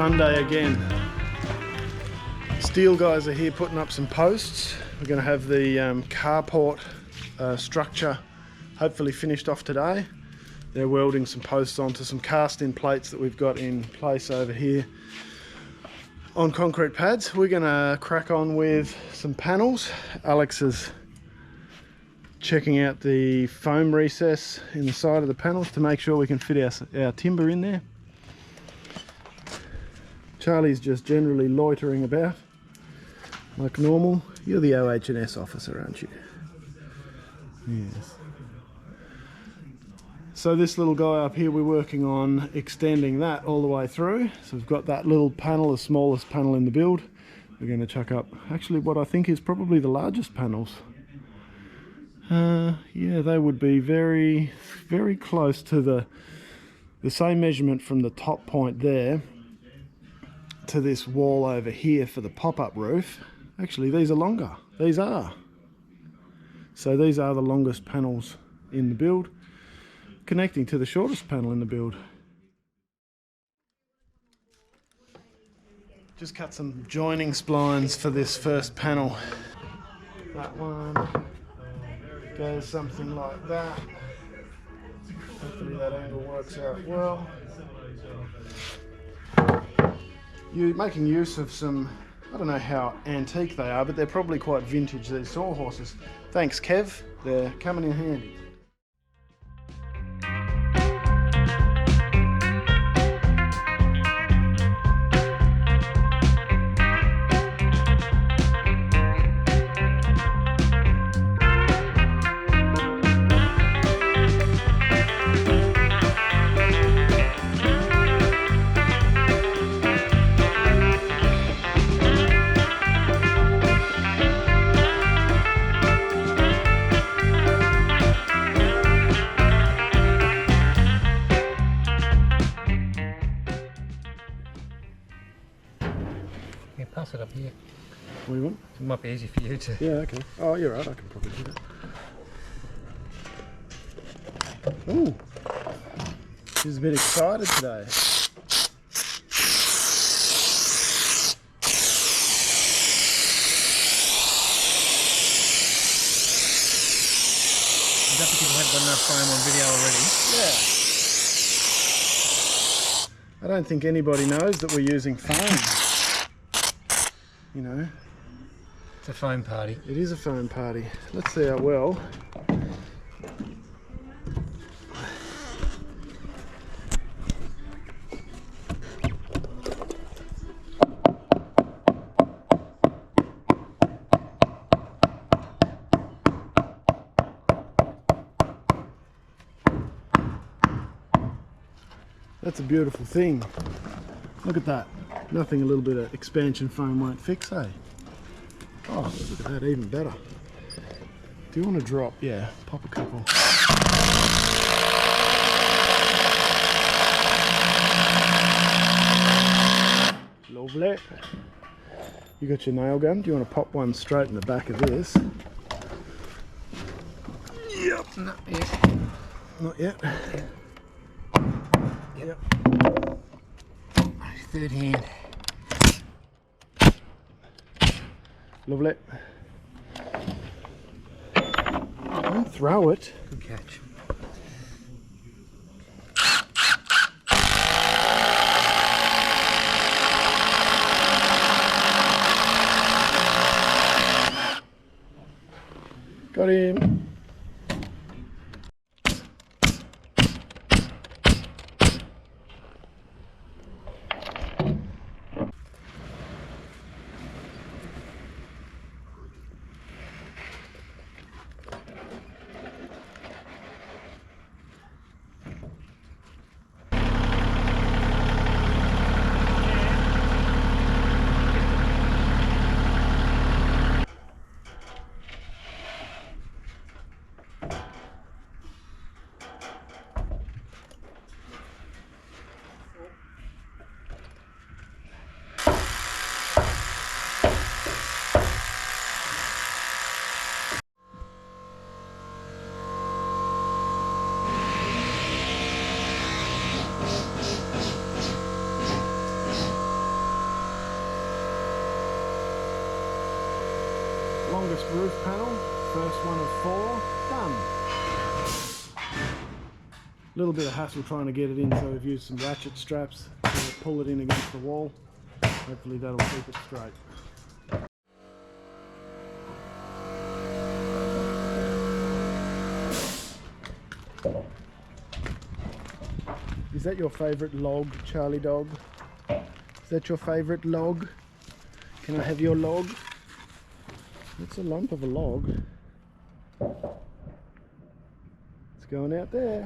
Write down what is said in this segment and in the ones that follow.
Monday again. Steel guys are here putting up some posts. We're going to have the carport structure hopefully finished off today. They're welding some posts onto some cast-in plates that we've got in place over here on concrete pads. We're going to crack on with some panels. Alex is checking out the foam recess in the side of the panels to make sure we can fit our timber in there. Charlie's just generally loitering about like normal. You're the OH&S officer, aren't you? Yes. So this little guy up here, we're working on extending that all the way through. So we've got that little panel, the smallest panel in the build. We're going to chuck up actually what I think is probably the largest panels. Yeah, they would be very, very close to the same measurement from the top point there to this wall over here for the pop-up roof. Actually, these are longer. These are. So these are the longest panels in the build, connecting to the shortest panel in the build. Just cut some joining splines for this first panel. That one goes something like that. Hopefully that angle works out well. You're making use of some, I don't know how antique they are, but they're probably quite vintage, these sawhorses. Thanks, Kev. They're coming in handy. Pass it up here. What do you want? It might be easy for you to. Yeah, okay. Oh, you're right, I can probably do that. Ooh, she's a bit excited today. Is that because you haven't got enough foam on video already? Yeah. I don't think anybody knows that we're using foam. You know, it's a foam party. It is a foam party. Let's see how well. That's a beautiful thing. Look at that. Nothing a little bit of expansion foam won't fix, eh? Oh, look at that, even better. Do you want to drop? Yeah, pop a couple. Lovely. You got your nail gun? Do you want to pop one straight in the back of this? Yep. Not yet. Not yet? Yep. Third hand. Lovely. Don't throw it. Good catch. Got him. longest roof panel, first one of 4, done. A little bit of hassle trying to get it in, so we've used some ratchet straps to pull it in against the wall. Hopefully that'll keep it straight. Is that your favourite log, Charlie Dog? Is that your favourite log? Can I have your log? It's a lump of a log. It's going out there.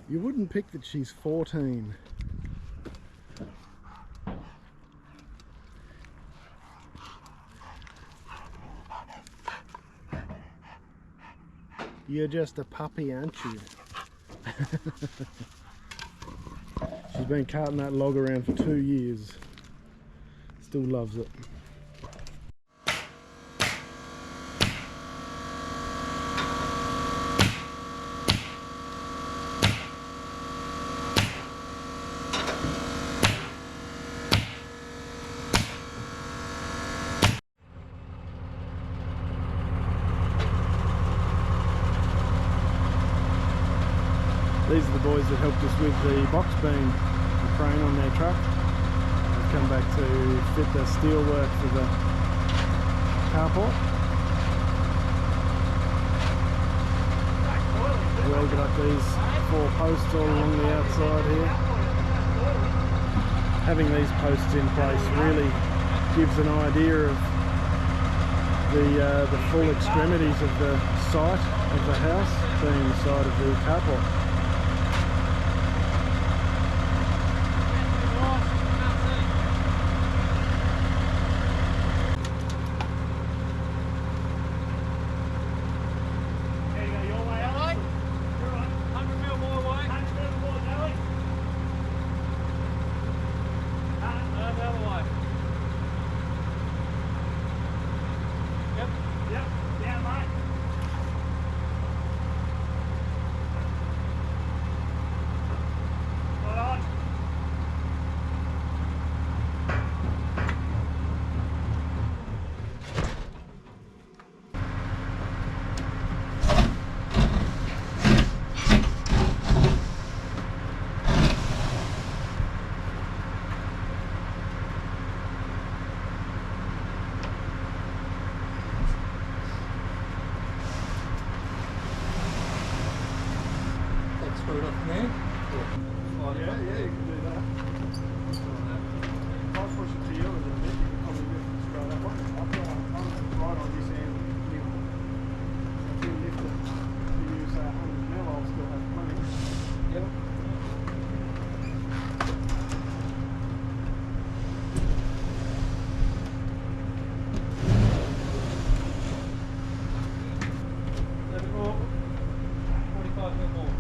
You wouldn't pick that she's 14. You're just a puppy, aren't you? She's been carting that log around for 2 years. Still loves it. These are the boys that helped us with the box beam, the crane on their truck. They've come back to fit the steel work for the carport. Welded up these 4 posts all along the outside here. Having these posts in place really gives an idea of the full extremities of the site of the house, being the side of the carport. Screw it up from there. Yeah, you can do that. If I push it to you a little bit, you can probably lift it straight up. I'm right on this end. If you lift it, you use 100 mil, I'll still have plenty. Yep. A little bit more. 45 mil more.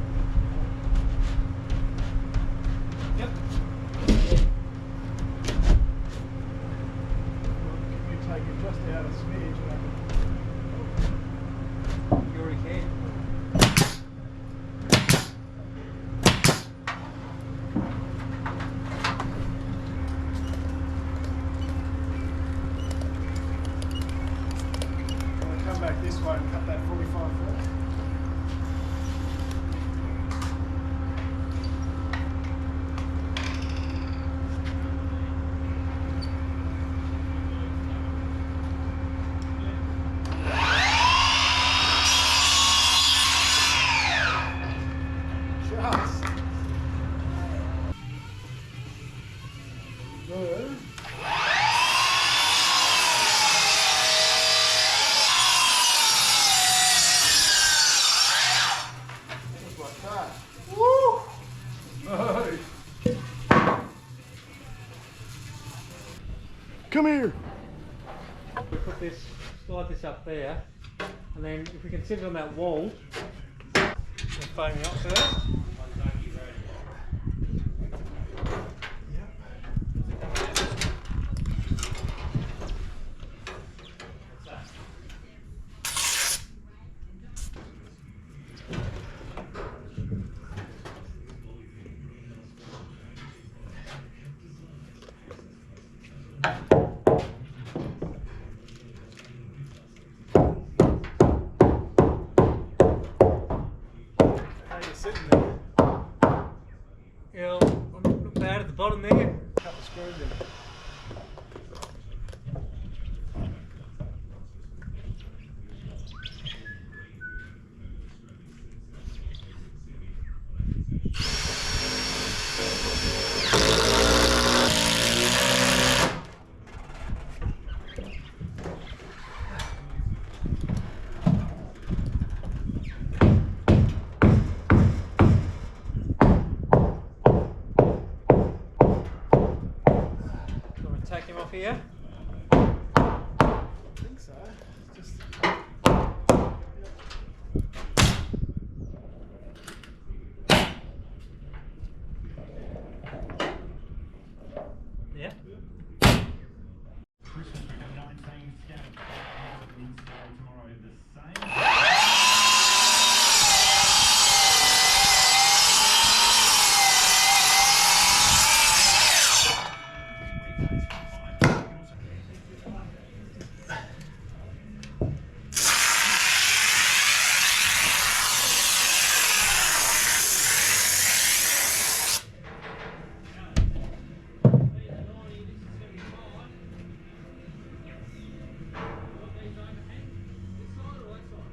Yep. You take it just out a smidge. You already can. I'm going to come back this way and cut that 45 first. Come here. We put this, slide this up there, and then if we can sit it on that wall, we're foaming up first. sitting there. Yeah, I'm not bad at the bottom there. Couple of screws in it. Take him off here. I think so. Just Yeah. Christmas week 19 scattered tomorrow the same.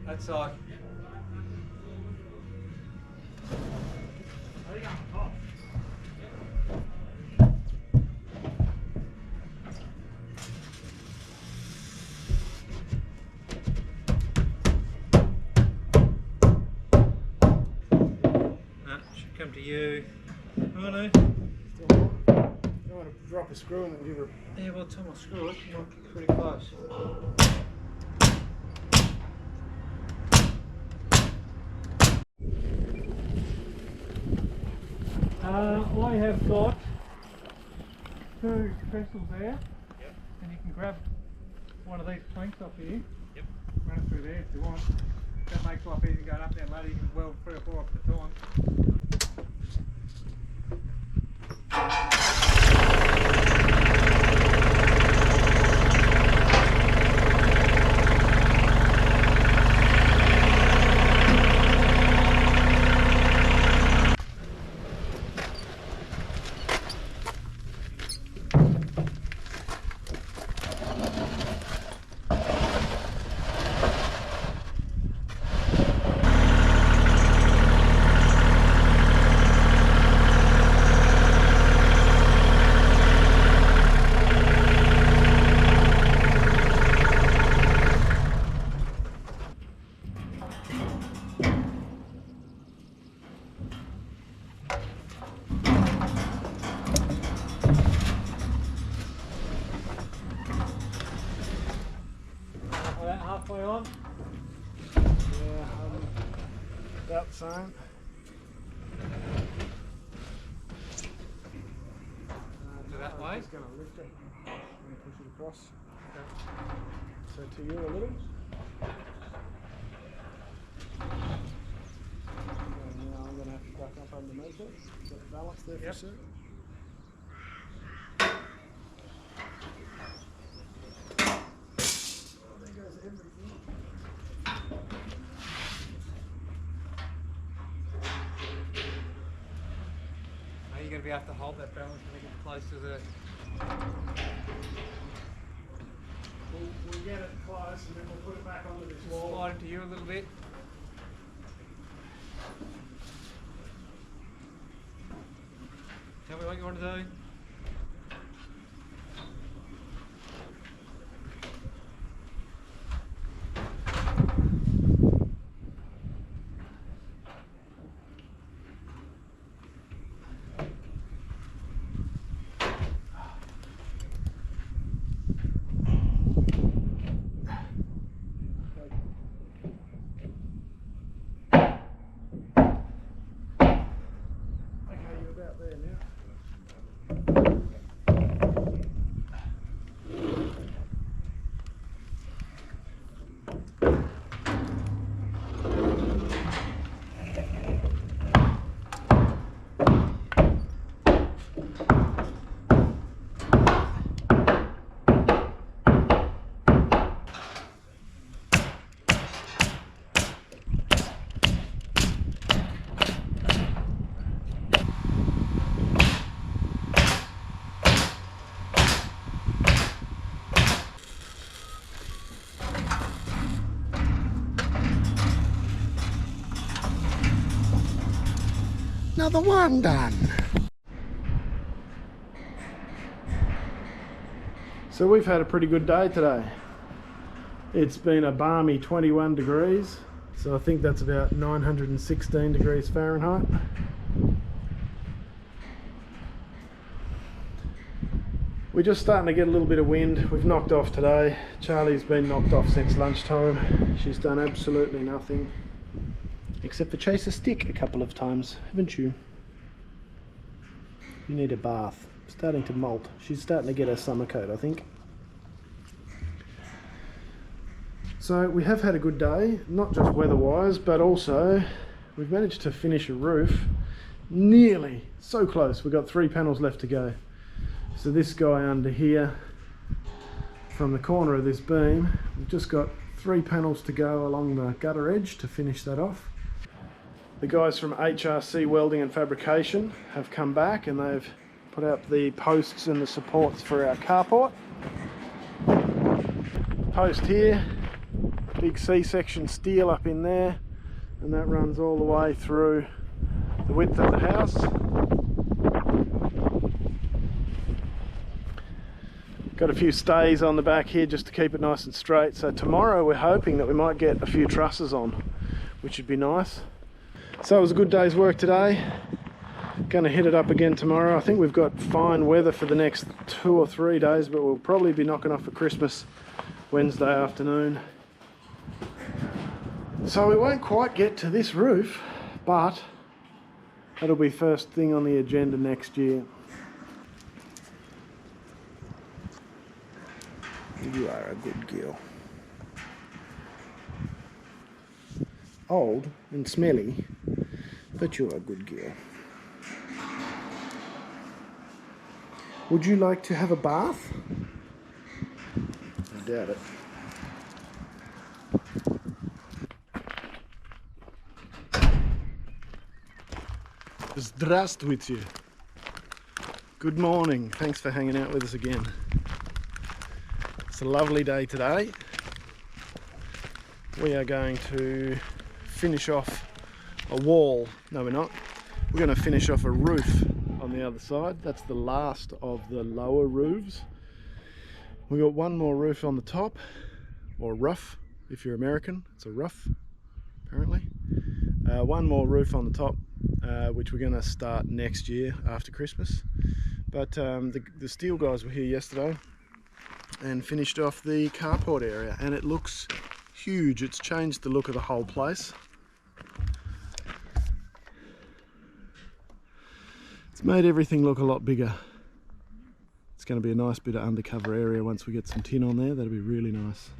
That side. That should come to you. Oh no. still on. You don't want to drop a screw in it and give her. Yeah, by the time I screw it, it might get pretty close. I have got 2 trestles there, and you can grab one of these planks off here, run it through there if you want. That makes life easy going up there later, you can weld 3 or 4 up at a time. That halfway on. Yeah, about the same. So that way. Just going to lift it and push it across. So to you a little. And now I'm going to have to duck up underneath it. Got the balance there for a sec. There goes everything. Now you're going to be able to hold that balance when you get close to the... We'll get it close and then we'll put it back onto this wall. Slide into you a little bit. Tell me what you want to do. Okay, you're about there now. Another one done. So we've had a pretty good day today. It's been a balmy 21 degrees, so I think that's about 916 degrees Fahrenheit. We're just starting to get a little bit of wind. We've knocked off today. Charlie's been knocked off since lunchtime. She's done absolutely nothing except for chase a stick a couple of times, haven't you? You need a bath. Starting to molt. She's starting to get her summer coat, I think. So we have had a good day, not just weather-wise, but also we've managed to finish a roof. Nearly, so close. We've got 3 panels left to go. So this guy under here, from the corner of this beam, we've just got 3 panels to go along the gutter edge to finish that off. The guys from HRC Welding and Fabrication have come back and they've put out the posts and the supports for our carport. Post here, big C-section steel up in there, and that runs all the way through the width of the house. Got a few stays on the back here just to keep it nice and straight. So tomorrow we're hoping that we might get a few trusses on, which would be nice. So it was a good day's work today. Gonna hit it up again tomorrow. I think we've got fine weather for the next 2 or 3 days, but we'll probably be knocking off for Christmas Wednesday afternoon. So we won't quite get to this roof, but that'll be first thing on the agenda next year. You are a good girl. Old and smelly, but you're a good girl. Would you like to have a bath? I doubt it. Здравствуйте. Good morning. Thanks for hanging out with us again. It's a lovely day today. We are going to finish off a wall. No, we're not. We're going to finish off a roof on the other side. That's the last of the lower roofs. We've got one more roof on the top, or roof if you're American. It's a roof, apparently. One more roof on the top, which we're going to start next year after Christmas. But the steel guys were here yesterday and finished off the carport area, and it looks huge. It's changed the look of the whole place. It's made everything look a lot bigger. It's going to be a nice bit of undercover area once we get some tin on there. That'll be really nice.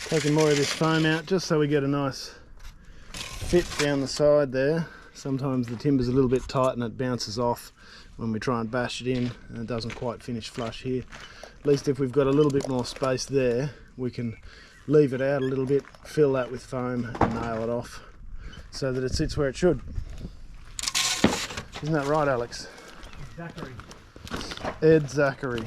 Taking more of this foam out just so we get a nice fit down the side there. Sometimes the timber's a little bit tight and it bounces off when we try and bash it in, and it doesn't quite finish flush here. At least if we've got a little bit more space there, we can leave it out a little bit, fill that with foam and nail it off so that it sits where it should. Isn't that right, Alex? Zachary. Ed Zachary.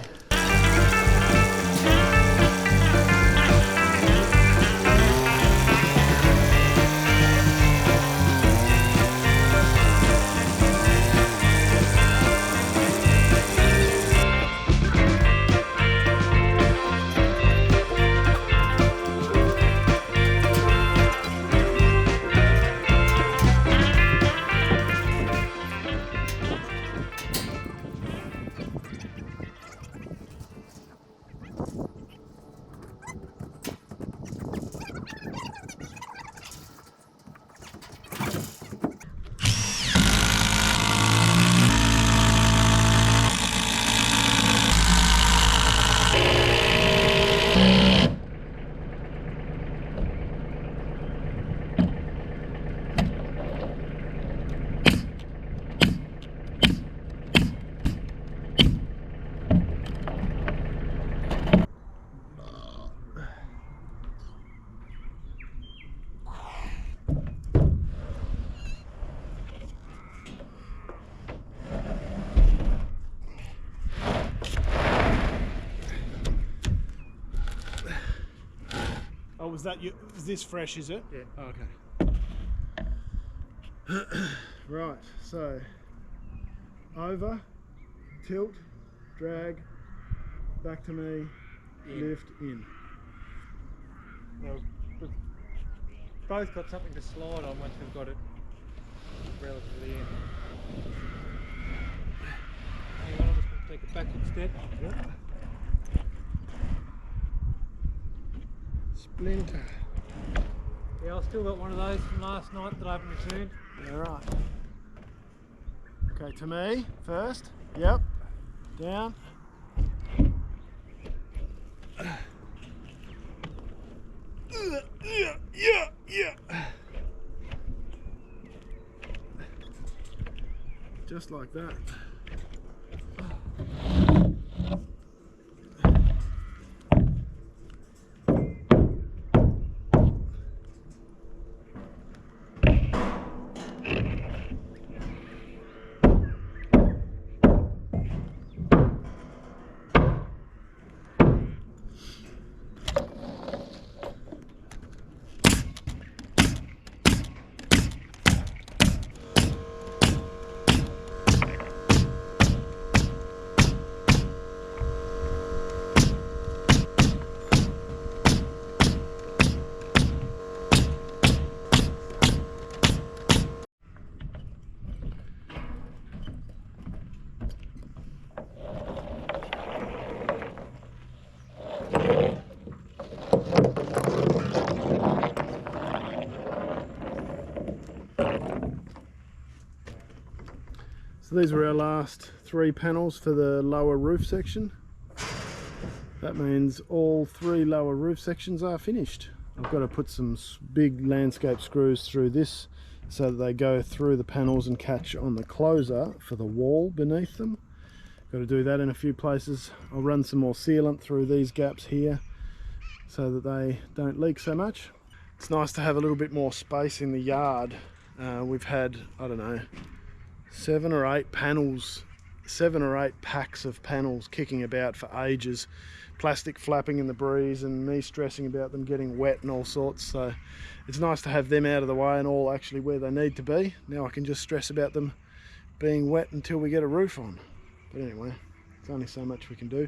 Oh, was that you? Is this fresh, is it? Yeah. Oh, okay. Right, so over, tilt, drag, back to me, lift, in. Well, we've both got something to slide on once we've got it relatively in. Hang on, I'm just going to take a backward step. Yep. Splinter. Yeah, I've still got one of those from last night that I haven't returned. Alright. Okay, to me first. Yep. Down. Yeah. Just like that. So these were our last 3 panels for the lower roof section. That means all 3 lower roof sections are finished. I've got to put some big landscape screws through this so that they go through the panels and catch on the closer for the wall beneath them. Got to do that in a few places. I'll run some more sealant through these gaps here so that they don't leak so much. It's nice to have a little bit more space in the yard. We've had, I don't know, 7 or 8 panels, 7 or 8 packs of panels kicking about for ages. Plastic flapping in the breeze and me stressing about them getting wet and all sorts. So it's nice to have them out of the way and all actually where they need to be. Now I can just stress about them being wet until we get a roof on. But anyway, there's only so much we can do.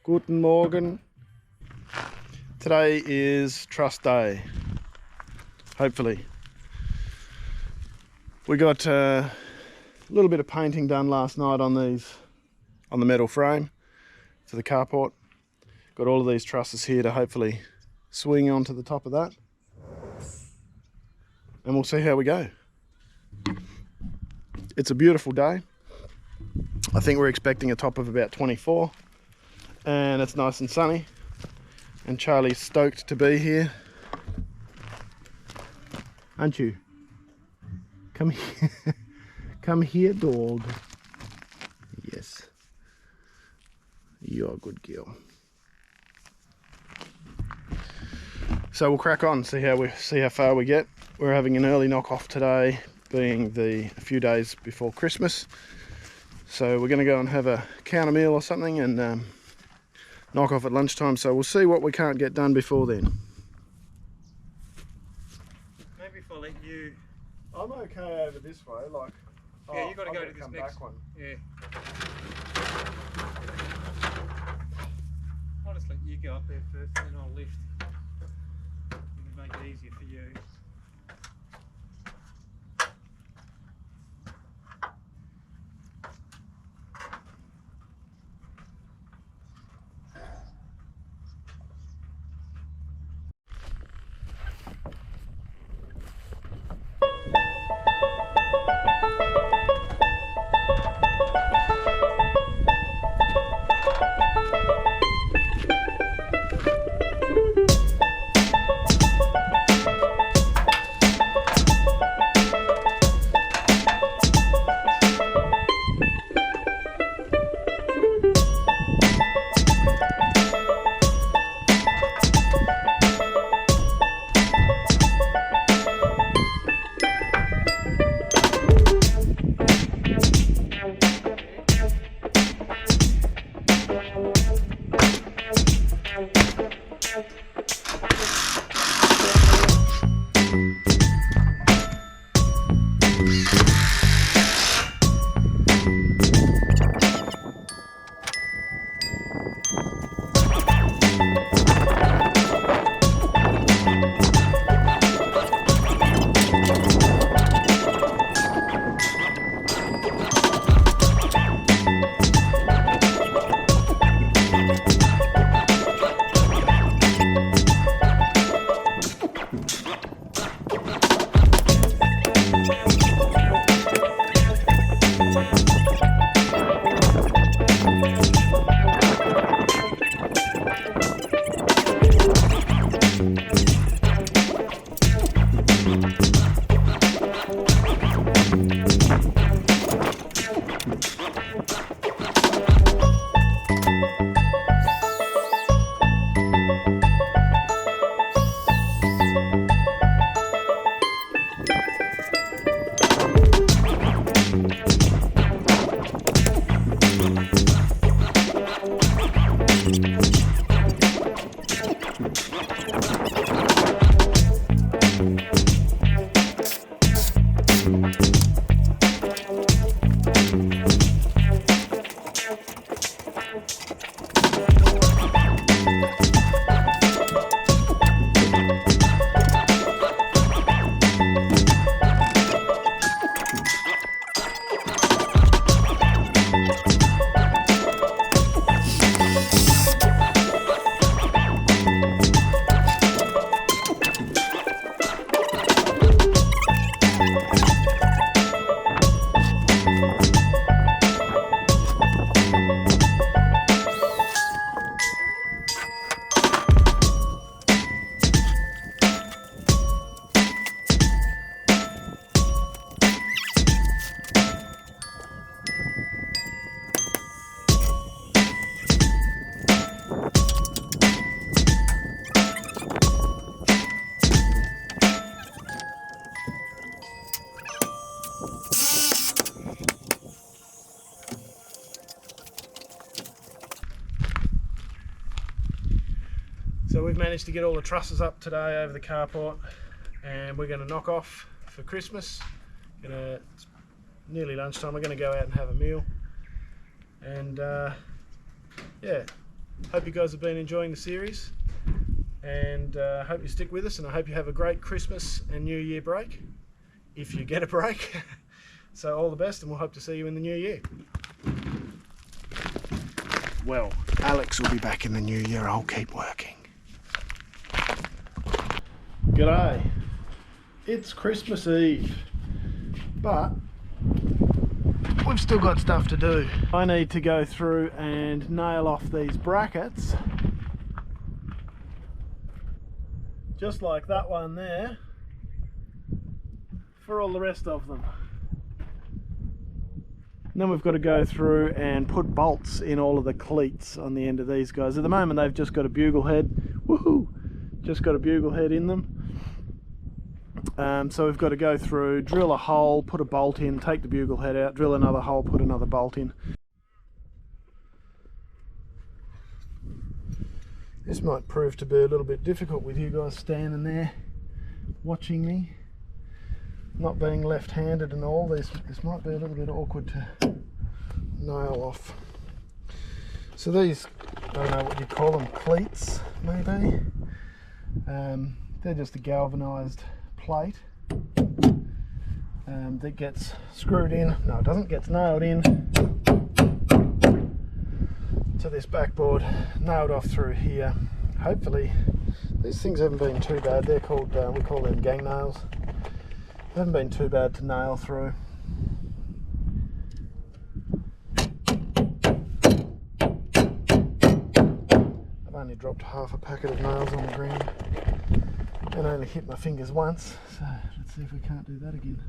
Guten Morgen. Today is truss day. Hopefully. We got a little bit of painting done last night on the metal frame for the carport. Got all of these trusses here to hopefully swing onto the top of that. And we'll see how we go. It's a beautiful day. I think we're expecting a top of about 24. And it's nice and sunny. And Charlie's stoked to be here. Aren't you? Come here. Come here, dog. Yes. You're a good girl. So we'll crack on, see how far we get. We're having an early knock off today, being a few days before Christmas. So we're going to go and have a counter meal or something and knock off at lunchtime. So we'll see what we can't get done before then. Maybe if I let you... I'm okay over this way, like... Yeah, you got to go to this next one. Yeah. I'll just let you go up there first and then I'll lift. It'll make it easier for you. So we've managed to get all the trusses up today over the carport, and we're going to knock off for Christmas. It's nearly lunchtime. We're going to go out and have a meal, and yeah, Hope you guys have been enjoying the series, and hope you stick with us, and I hope you have a great Christmas and New Year break, if you get a break. So all the best, and we'll hope to see you in the new year. Well, Alex will be back in the new year. I'll keep working. G'day. It's Christmas Eve, but we've still got stuff to do. I need to go through and nail off these brackets, just like that one there, for all the rest of them. And then we've got to go through and put bolts in all of the cleats on the end of these guys. At the moment they've just got a bugle head. Woohoo! Just got a bugle head in them. So we've got to go through, drill a hole, put a bolt in, take the bugle head out, drill another hole, put another bolt in. This might prove to be a little bit difficult with you guys standing there watching me. Not being left-handed and all, this might be a little bit awkward to nail off. So these, I don't know what you call them, cleats maybe. They're just a galvanised plate that gets screwed in. No, it doesn't, gets nailed in to this backboard, nailed off through here. Hopefully these things haven't been too bad. They're called, we call them gang nails. They haven't been too bad to nail through. I've only dropped half a packet of nails on the ground and only hit my fingers once, so let's see if we can't do that again.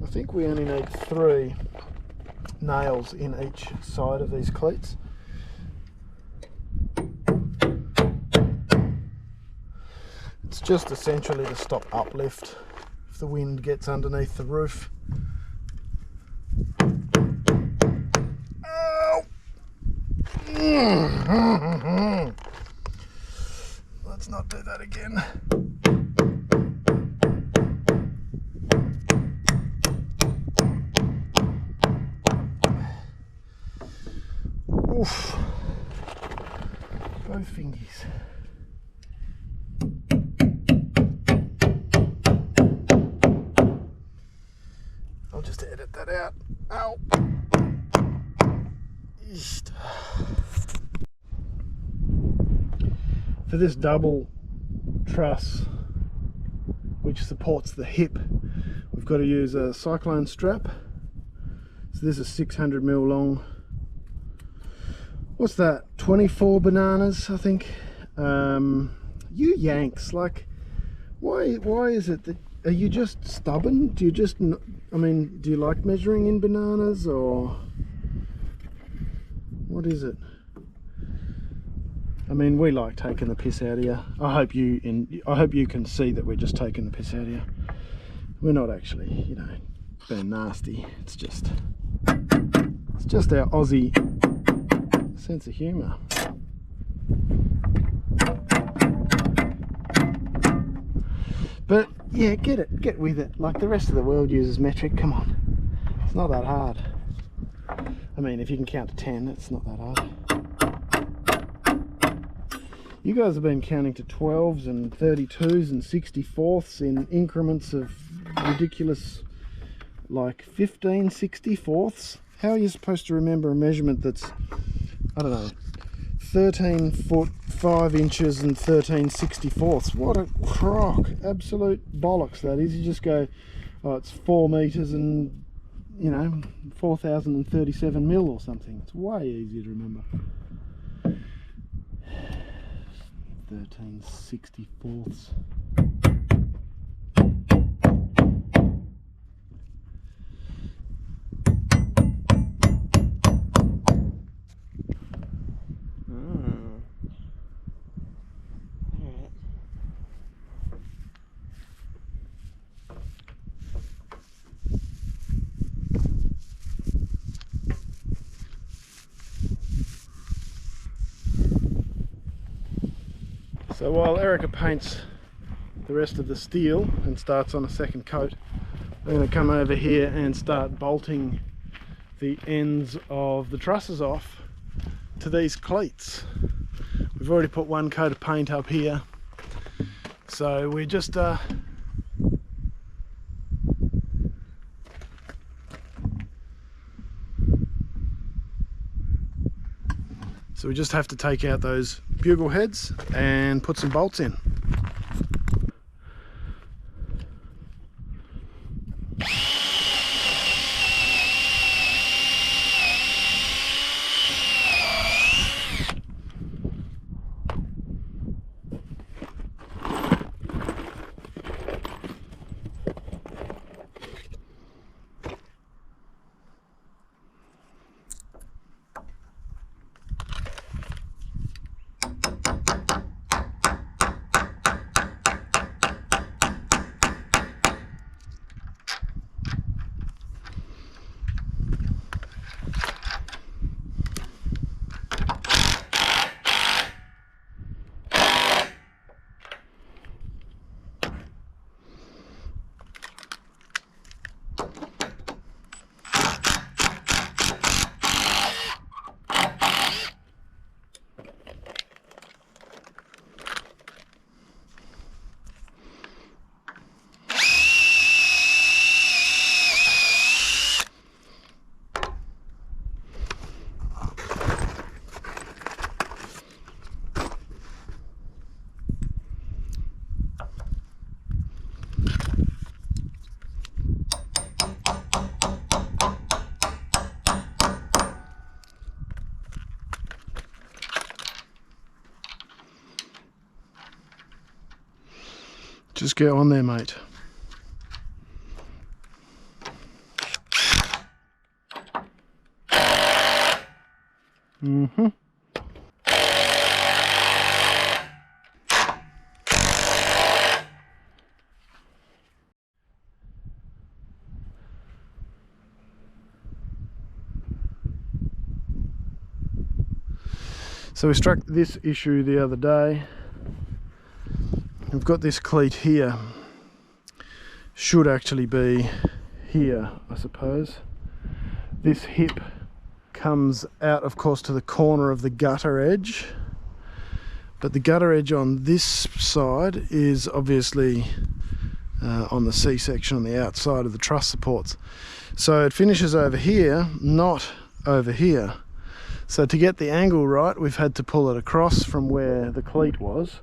I think we only need 3 nails in each side of these cleats. It's just essentially to stop uplift if the wind gets underneath the roof. Ow! Let's not do that again. Oof. Both fingers. I'll just edit that out. Ow! East. For this double truss, which supports the hip, we've got to use a cyclone strap. So this is 600mm long. What's that? 24 bananas, I think. You Yanks, like, why is it that, are you just stubborn? Do you just, I mean, do you like measuring in bananas, or what is it? I mean, we like taking the piss out of you. I hope you can see that we're just taking the piss out of you. We're not actually, you know, being nasty. It's just our Aussie sense of humour. But yeah, get with it. Like, the rest of the world uses metric. Come on, it's not that hard. I mean, if you can count to 10, it's not that hard. You guys have been counting to 12s and 32s and 64ths in increments of ridiculous, like 15 64ths. How are you supposed to remember a measurement that's, I don't know, 13 foot 5 inches and 13 64ths? What a crock, absolute bollocks that is. You just go, oh, it's 4 meters and, you know, 4037 mil or something. It's way easier to remember. 13 64ths. So while Erica paints the rest of the steel and starts on a second coat, I'm going to come over here and start bolting the ends of the trusses off to these cleats. We've already put one coat of paint up here, so we just so we just have to take out those bugle heads and put some bolts in. Just get on there, mate. Mm-hmm. So we struck this issue the other day. We've got this cleat here, should actually be here, I suppose. This hip comes out, of course, to the corner of the gutter edge, but the gutter edge on this side is obviously on the C-section on the outside of the truss supports. So it finishes over here, not over here. So to get the angle right, we've had to pull it across from where the cleat was.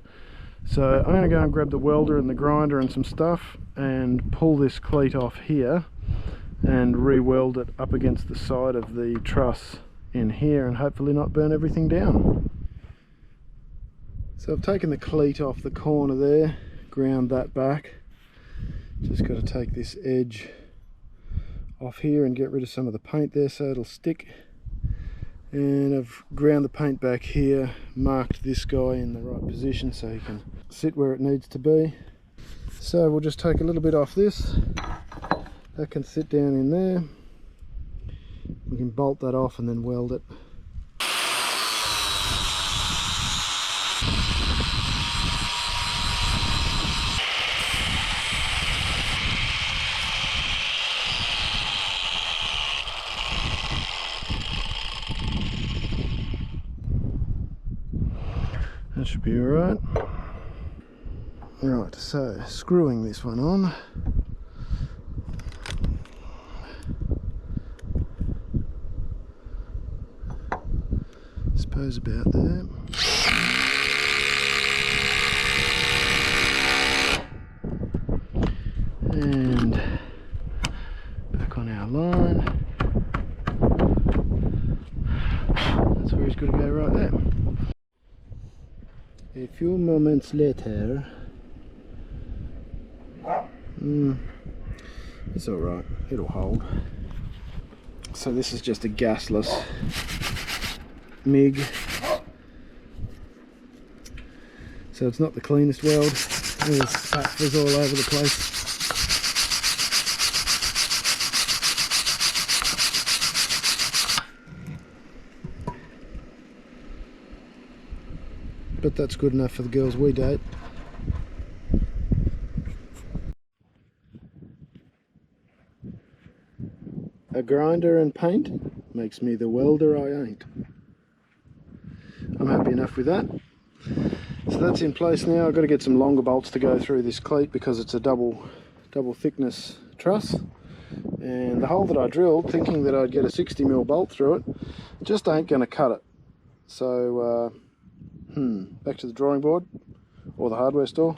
So I'm going to go and grab the welder and the grinder and some stuff and pull this cleat off here and re-weld it up against the side of the truss in here and hopefully not burn everything down. So I've taken the cleat off the corner there, ground that back. Just got to take this edge off here and get rid of some of the paint there so it'll stick. And I've ground the paint back here, marked this guy in the right position so he can sit where it needs to be. So we'll just take a little bit off this. That can sit down in there. We can bolt that off and then weld it. That should be alright. Right, so screwing this one on. Suppose about there. And back on our line. That's where he's got to go, right there. A few moments later, it's alright, it'll hold. So this is just a gasless MIG. So it's not the cleanest weld. There's spatters all over the place. But that's good enough for the girls we date. A grinder and paint makes me the welder I ain't. I'm happy enough with that. So that's in place now. I've got to get some longer bolts to go through this cleat because it's a double thickness truss. And the hole that I drilled, thinking that I'd get a 60mm bolt through it, just ain't going to cut it. So, back to the drawing board or the hardware store.